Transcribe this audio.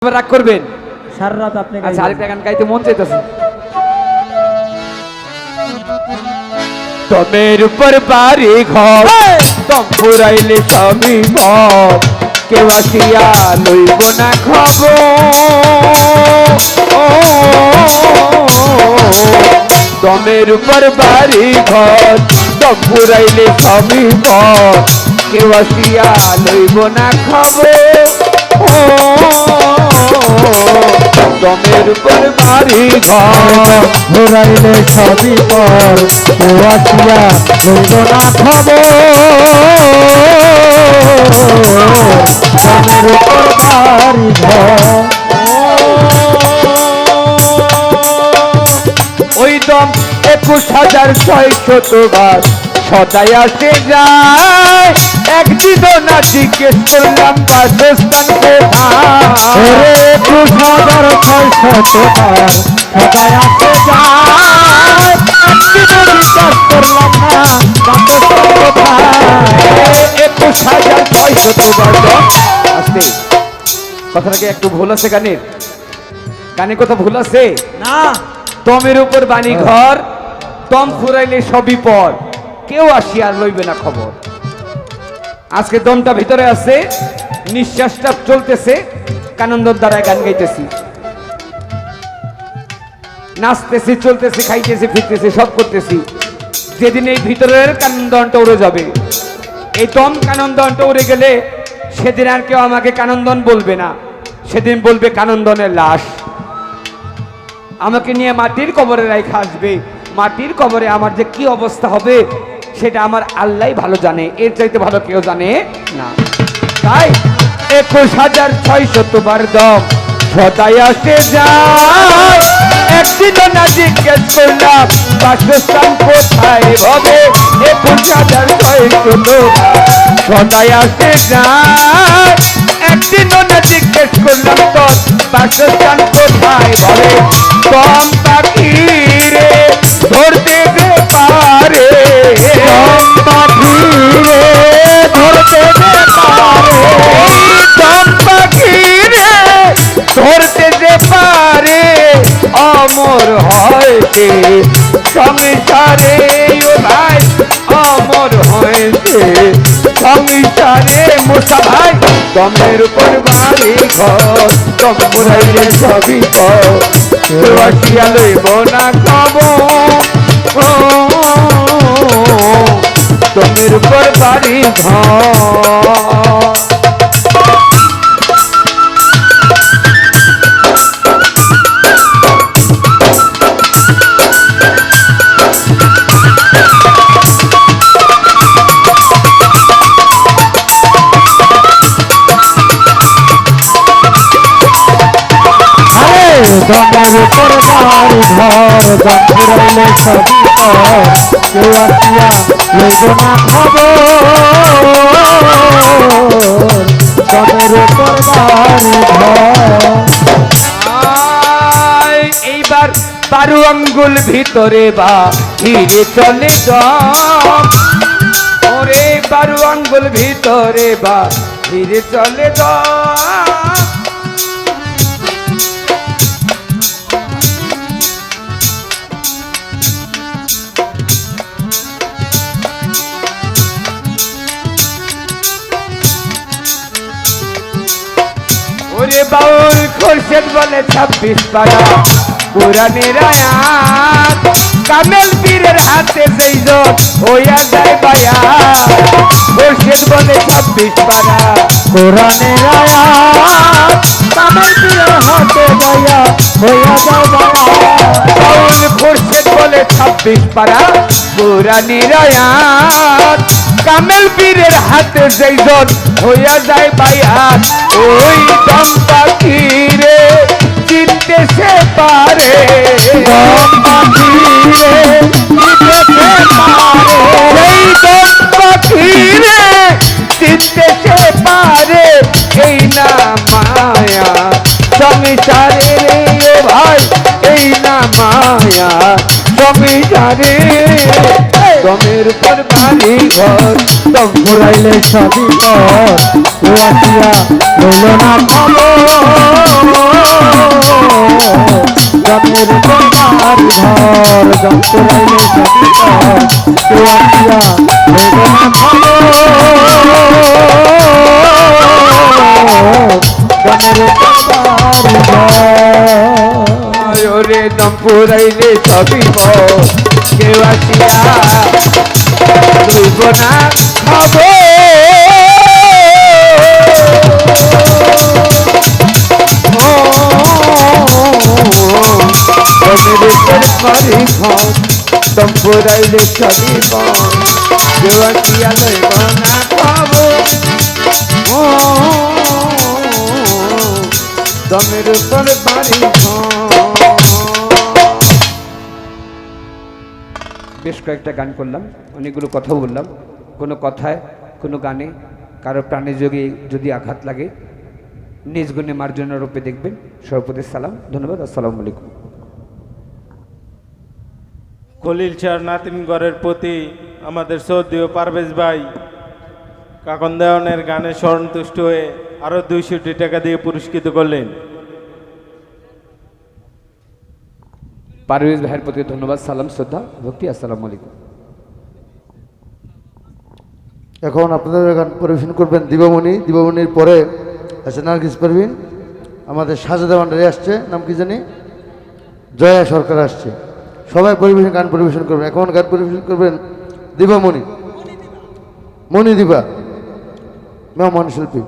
রাগ করবেন সারা রাত আপনি আচ্ছা আরেকটা গান গাইতে মন চাইতেছে তমের উপর বাড়ি ঘর তম ফুরাইলে স্বামী ঘর কেউ আসিয়া লইব না খবর তমের উপর বাড়ি ঘর তম ফুরাইলে স্বামী ঘর কেউ আসিয়া লইব না খবর দমের উপর বাড়ি ঘর ঘুরাইলে সবই পর কেউ আসিয়া হইল না খবর দমের উপর বাড়ি ঘর ওই দম 21,600 বার সদাই আসে যায় একদিনও না জিজ্ঞেস করলাম বাসস্থান কোথায় 21,600 বার সদাই আসে যায় একদিনও জিজ্ঞাস করলাম না বাসস্থান কোথায় 21,600 বার দম আসতে কথাটাকে একটু ভুল আছে গানের কথা ভুল আছে না তমের উপর বাণী ঘর তম ফুরাইলে সবই পর কেউ আসিয়া লইবে না খবর আজকে দমটা ভিতরে আছে নিঃশ্বাসটা চলতেছে কানন্দর দ্বারা গান গাইতেছি নাচতেছি চলতেছি খাইতেছি ফিরতেছি সব করতেছি যেদিন এই ভিতরের কানন্দনটা উড়ে যাবে এই দম কানন্দনটা উড়ে গেলে সেদিন আর কেউ আমাকে কানন্দন বলবে না সেদিন বলবে কানন্দনের লাশ আমাকে নিয়ে মাটির কবরে রাখা আসবে মাটির কবরে আমার যে কি অবস্থা হবে সেটা আমার আল্লাহই ভালো জানে এর চাইতে ভালো কেউ জানে না তাই 21,600 বার দম সদাই আসে যায় একদিনও না জিজ্ঞেস করলাম বাসস্থান কোথায় হবে 21,600 সদাই আসে যায় একদিনও না জিজ্ঞেস করলাম তো বাসস্থান কোথায় বলে কম পাখি রে ধরতে যে পারে কম পাখি রে ধরতে যে পারে কম পাখি রে ধরতে যে পারে অমর হয়েছে সংসারে ও ভাই অমর হয়েছে সংসারে মোসা ভাই দমের উপর বাড়ি ঘর দম পুরাইলে সবই কর আসিয়া লইব না খবর দমের উপর বাড়ি ঘর দমের উপর বাড়ি ঘর দম ফুরাইলে সবই পর কেউ আসিয়া লইব না খবর দমের উপর বাড়ি ঘর এইবার 12 আঙ্গুল ভিতরে বা হিরে চলে দম ওরে 12 আঙ্গুল ভিতরে বা হিরে চলে দম ওরে বাউল খোরশেদ বলে 26 পারা পুরানের আয়াত কামেল পীরের হাতে যেইজন হইয়া যায় বায়াত খোরশেদ বলে 26 পারা কোরআনের আয়াত কামেল পীরের হাতে যাইয়া হইয়া যায় বায়াত বাউল খোরশেদ বলে 26 পারা পুরানের আয়াত কামেল পীরের হাতে যেইজন হইয়া যায় বায়াত ওই দম পাখি রে চিনতে সে পারে দম পাখি রে চিনতে সে পারে এই দম পাখি রে চিনতে সে পারে এই না মায়া সংসারে রে ও ভাই এই না মায়া সংসারে দমের উপর বাড়ি ঘর দম ফুরাইলে সবই পর কেউ আসিয়া রইল না খবর দমের উপর বাড়ি ঘর দম ফুরাইলে সবই পর কেউ আসিয়া রইল না খবর দমের উপর বাড়ি ঘর ওরে দম পুরাইলে সবই পর কেউ আসিয়া রইব না দমের উপর বাড়ি ঘর দম পুরাইলে সবই পর কেউ আসিয়া রইব না খবর দমের উপর বাড়ি বেশ কয়েকটা গান করলাম, অনেকগুলো কথা বললাম। কোনো কথায় কোনো গানে কারো প্রাণে যোগে যদি আঘাত লাগে নিজ গুণে মার্জনা রূপে দেখবেন। সর্বপ্রতি সালাম, ধন্যবাদ, আসসালামু আলাইকুম। খলিল শাহর নাতিনগড়ের প্রতি আমাদের সৌদি ও পারভেজ ভাই কাকন দেওয়ানের গানে সন্তুষ্ট হয়ে আরও 200 টাকা দিয়ে পুরস্কৃত করলেন। পারভেজ ভাইয়ের প্রতি ধন্যবাদ, সালাম, শ্রদ্ধা, ভক্তি, আসসালামু আলাইকুম। এখন আপনাদের গান পরিবেশন করবেন দিবামণি। দিবামণির পরে আছে নার্গিস পারভিন, আমাদের সাজেদা ভান্ডারি আসছে, নাম কি জানি, জয়া সরকার আসছে। সবাই গান পরিবেশন করবেন। এখন গান পরিবেশন করবেন দিবামণি, মণি দিবা, মেহমান শিল্পী।